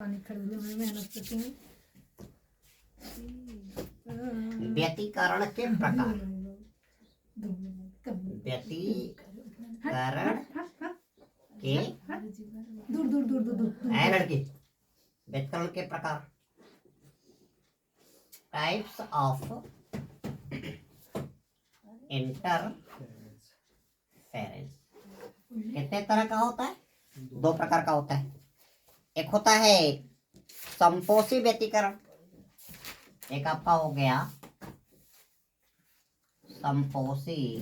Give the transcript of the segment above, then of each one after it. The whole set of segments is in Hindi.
पानी खरीदने में मेहनत करते हैं। व्यतिकरण के प्रकार। व्यतिकरण के दूर दूर दूर दूर दूर है लड़की। व्यतिकरण के प्रकार। Types of interference. कितने तरह का होता है? दो प्रकार का होता है। एक होता है संपोषी व्यतिकरण, एक आपका हो गया संपोषी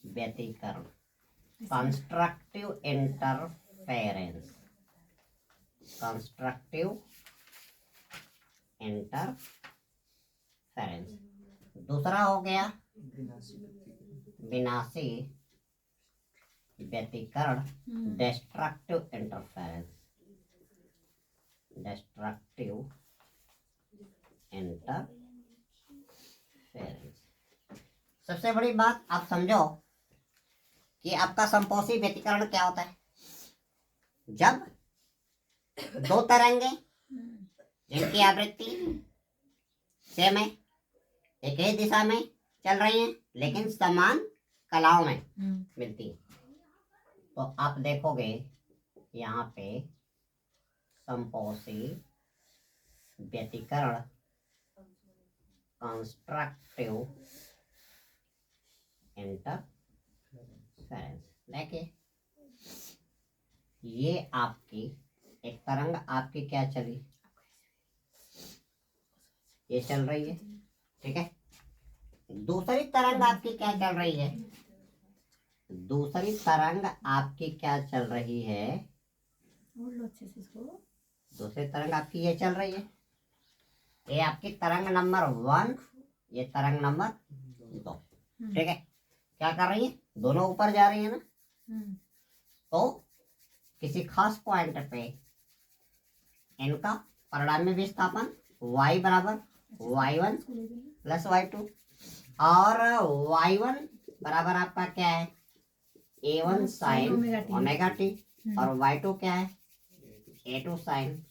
व्यतिकरण। Constructive interference. Constructive interference. दूसरा हो गया विनाशी व्यतिकरण, डिस्ट्रक्टिव इंटरफेरेंस। Destructive interference. सबसे बड़ी बात आप समझो कि आपका संपोषी व्यतिकरण क्या होता है। जब दो तरंगे जिनकी आवृत्ति सेम है, एक ही दिशा में चल रही हैं, लेकिन समान कलाओं में मिलती है, तो आप देखोगे यहाँ पे संपोषी व्यतिकरण, कंस्ट्रक्टिव इंटरफेरेंस। देखिए ये आपकी एक तरंग आपकी क्या चली, ये चल रही है, ठीक है। दूसरी तरंग आपकी क्या चल रही है? दूसरी तरंग आपकी क्या चल रही है? दूसरी तरंग आपकी ये चल रही है, ये आपकी तरंग नंबर 1, ये तरंग नंबर 2, ठीक है। क्या कर रही है? दोनों ऊपर जा रही है ना। तो किसी खास पॉइंट पे इनका परिणामी विस्थापन y बराबर y1 प्लस y2, और y1 बराबर आपका क्या है? a1 साइन ओमेगा टी, और y2 क्या है? a2 sine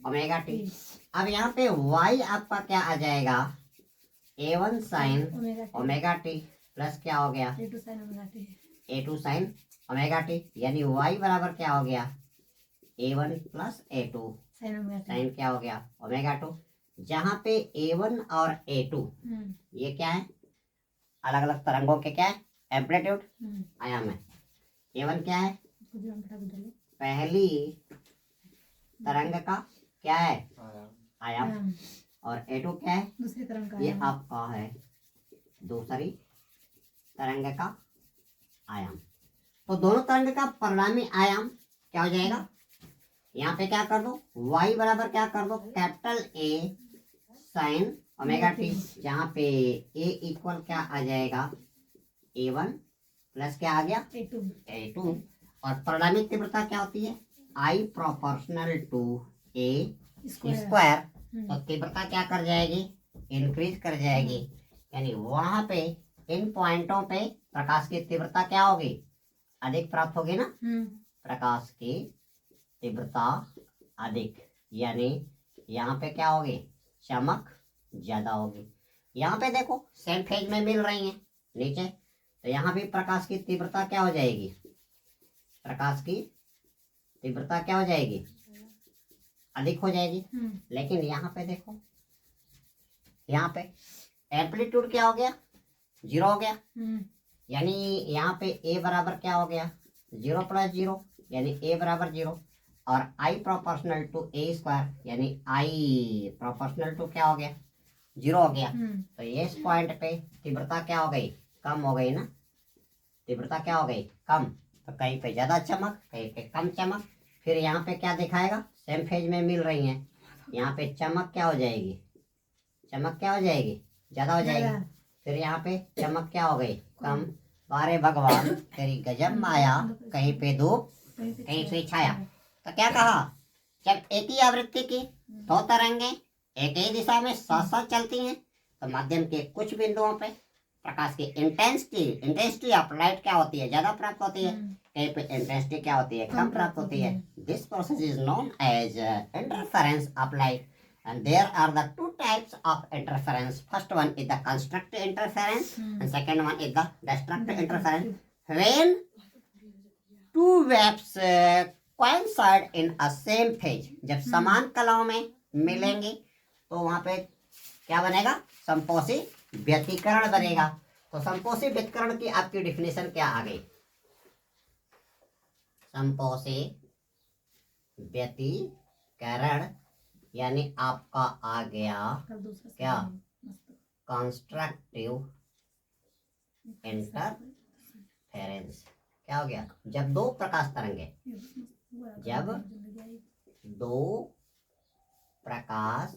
omega T. अब यहाँ पे y आपका क्या आ जाएगा? a1 sine omega T plus क्या हो गया? a2 साइन ओमेगा टी, यानी y बराबर क्या हो गया? a1 प्लस a2 साइन क्या हो गया? ओमेगा 2। जहाँ पे a1 और a2 ये क्या है? अलग अलग तरंगों के क्या है? एम्पलीट्यूड, आयाम है। a1 क्या है? पहली तरंग का क्या है? आयाम। और a2 क्या है? दूसरी तरंग का ये आपका है दूसरी तरंग का आयाम। तो दोनों तरंग का परिणामी आयाम क्या हो जाएगा? यहाँ पे क्या कर दो? y बराबर क्या कर दो? Capital A sine omega T, जहाँ पे a इक्वल क्या आ जाएगा? a1 प्लस क्या आ गया? a2। और परिणामी तीव्रता क्या होती है? I proportional to a square. तो तीव्रता क्या कर जाएगी? इंक्रीज कर जाएगी, यानी वहां पे इन पॉइंटों पे प्रकाश की तीव्रता क्या होगी? अधिक प्राप्त होगी ना। प्रकाश की तीव्रता अधिक, यानी यहाँ पे क्या होगी? चमक ज्यादा होगी। यहाँ पे देखो सेम फेज में मिल रही हैं नीचे, तो यहाँ भी प्रकाश की तीव्रता क्या हो जाएगी? प्रकाश की तीव्रता क्या हो जाएगी? अधिक हो जाएगी। लेकिन यहाँ पे देखो, यहाँ पे एम्पलीट्यूड क्या हो गया? 0 हो गया, यानी यहाँ पे a बराबर क्या हो गया? 0 प्लस 0, यानी a बराबर 0, और I proportional to a square, यानी I प्रोपोर्शनल टू क्या हो गया? 0 हो गया। तो ये इस पॉइंट पे तीव्रता क्या हो गई? कम हो गई ना। तीव्रता क्या हो गई? कम। तो कहीं पे ज्यादा चमक, कहीं पे कम चमक। फिर यहाँ पे क्या दिखाएगा? सेम फेज में मिल रही हैं, यहाँ पे चमक क्या हो जाएगी? चमक क्या हो जाएगी? ज्यादा हो जाएगी। फिर यहाँ पे चमक क्या हो गई? कम। बारे भगवान तेरी गजब माया, कहीं पे धूप कहीं पे छाया। तो क्या कहा? जब एक ही आवृत्ति की दो तरंगे एक ही दिशा में साथ साथ चलती हैं, तो माध्यम के कुछ बिंदुओं पे प्रकाश की इंटेंसिटी ऑफ लाइट क्या होती है, ज्यादा प्राप्त होती है, कहीं पे इंटेंसिटी क्या होती है, कम प्राप्त होती है। This process is known as interference of light and there are the two types of interference. First one is the constructive interference and second one is the destructive interference. When two waves coincide in a same phase, जब समान कलाओं में मिलेंगे तो वहां पे क्या बनेगा, समपोषी व्यतिकरण बनेगा। तो समपोषी व्यतिकरण की आपकी डिफिनेशन क्या आ गई, समपोषी व्यतिकरण यानी आपका आ गया क्या, कंस्ट्रक्टिव इंटरफेरेंस। क्या हो गया, जब दो प्रकाश तरंगे, जब दो प्रकाश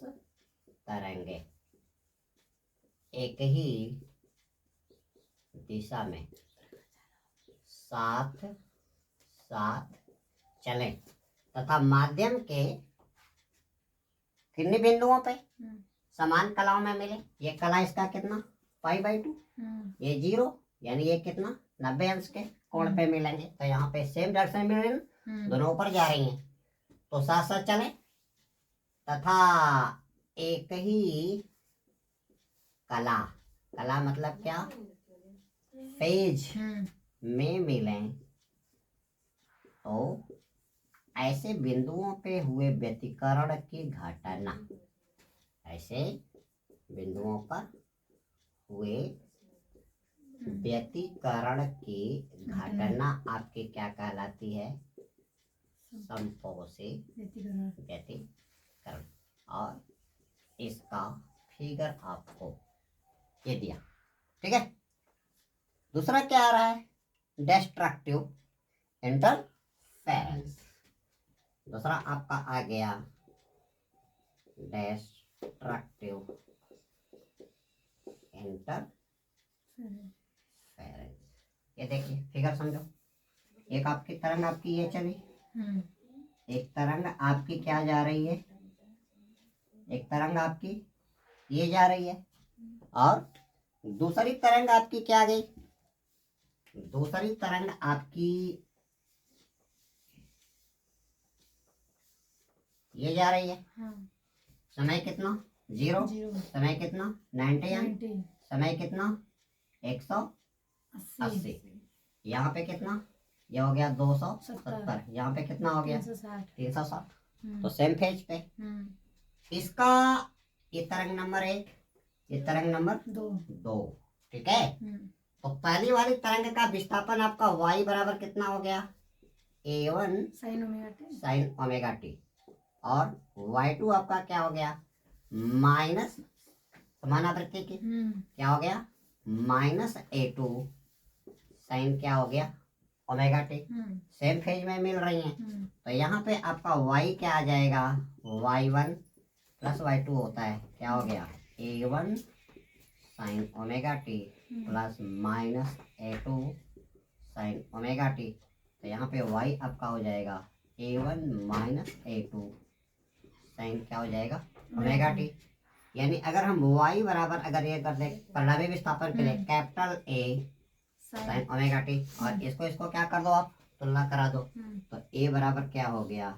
तरंगे एक ही दिशा में साथ साथ चले तथा माध्यम के कितने बिंदुओं पे समान कलाओं में मिले, ये कला इसका कितना π/2, ये 0 यानी ये कितना 90 अंश के कोण पे मिलेंगे। तो यहाँ पे सेम डायरेक्शन में मिल रही है, दोनों ऊपर जा रही हैं तो साथ साथ चले तथा एक ही कला मतलब क्या, फेज में मिले तो ऐसे बिंदुओं पे हुए व्यतिकरण की घटना, ऐसे बिंदुओं पर हुए व्यतिकरण की घटना आपकी क्या कहलाती है, समपोषी व्यतिकरण। और इसका फिगर आपको ये दिया, ठीक है। दूसरा क्या आ रहा है, डिस्ट्रक्टिव इंटरफेरेंस। दूसरा आपका आ गया डिस्ट्रक्टिव इंटरफेरेंस। ये देखिए फिगर समझो, एक आपकी तरंग आपकी ये चली, एक तरंग आपकी क्या जा रही है, एक तरंग आपकी ये जा रही है और दूसरी तरंग आपकी क्या गई, दूसरी तरंग आपकी ये जा रही है। समय कितना 0, समय कितना 90, समय कितना 180, यहाँ पे कितना, ये हो गया 270, यहाँ पे कितना हो गया 360। तो सेम फेज पे इसका ये तरंग नंबर 1, ये तरंग नंबर 2, ठीक है। तो पहली वाली तरंग का विस्थापन आपका y बराबर कितना हो गया, a1 sin ओमेगा टी और y2 आपका क्या हो गया, माइनस समानावृत्ति की क्या हो गया -a2 sin क्या हो गया ओमेगा टी, सेम फेज में मिल रही हैं। तो यहाँ पे आपका y क्या आ जाएगा, y1 प्लस y2 होता है, क्या हो गया a1 sin omega T plus -a2 sin omega T. तो यहाँ पे y आपका हो जाएगा a1 -a2 sin क्या हो जाएगा ओमेगा टी। यानी अगर हम y बराबर अगर ये कर दे परिणामी विस्थापन के लिए capital A sin omega T और इसको क्या कर दो आप तुलना करा दो, तो a बराबर क्या हो गया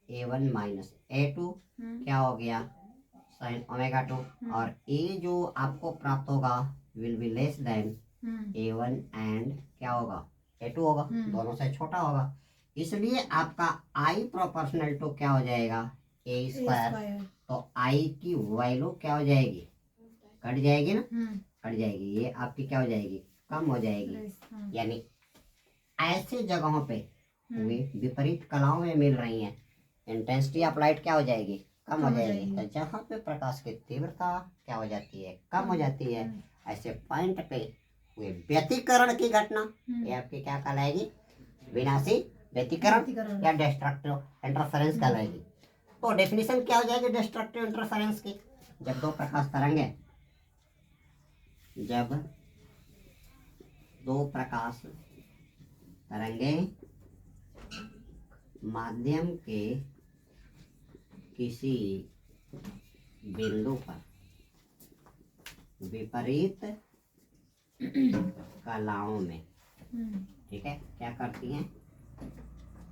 a1 -a2 क्या हो गया sin ओमेगा 2 और a जो आपको प्राप्त होगा will be less than a1 and क्या होगा a2 होगा, दोनों से छोटा होगा। इसलिए आपका I प्रोपोर्शनल टू क्या हो जाएगा a स्क्वायर। तो I की वैल्यू क्या हो जाएगी, कट जाएगी ना, कट जाएगी, ये आपकी क्या हो जाएगी कम हो जाएगी। यानी ऐसे जगहों पे वे विपरीत कलाओं में मिल रही हैं, इंटेंसिटी ऑफ लाइट क्या हो जाएगी कम हो जाएगी। तो जहाँ पे प्रकाश की तीव्रता क्या हो जाती है कम हो जाती है, ऐसे पॉइंट पे हुए व्यतिकरण की घटना ये आपकी क्या कहलाएगी, विनाशी व्यतिकरण या डिस्ट्रक्टिव इंटरफेरेंस कहलाएगी। तो डेफिनेशन क्या हो जाएगी डिस्ट्रक्टिव इंटरफेरेंस की, जब दो प्रकाश तरंगे, जब दो प्रकाश तरंगे माध्यम के किसी बिंदु पर विपरीत कलाओं में, ठीक है, क्या करती हैं,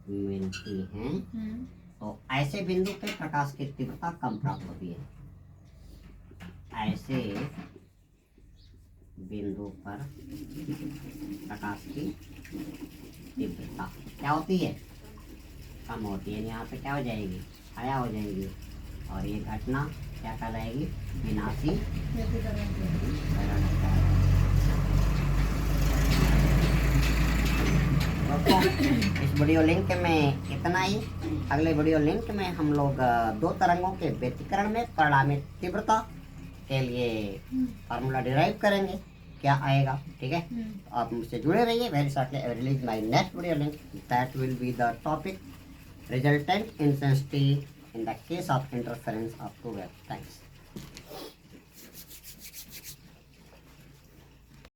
मिलती हैं। तो ऐसे बिंदु पे प्रकाश की तीव्रता कम प्राप्त होती है। ऐसे बिंदु पर प्रकाश की तीव्रता क्या होती है, कम होती है। यहाँ पे क्या हो जाएगी, छाया हो जाएगी, और ये घटना क्या कहलाएगी, विनाशी करण कहलाएगी। दोस्तों इस वीडियो लिंक में इतना ही। अगले वीडियो लिंक में हम लोग दो तरंगों के व्यतिकरण में परिणामी तीव्रता के लिए फार्मूला डिराइव करेंगे, क्या आएगा, ठीक है। तो आप मुझसे जुड़े रहिए। Very shortly I release my next video link, that will be the topic resultant intensity in the case of interference of two waves. Thanks.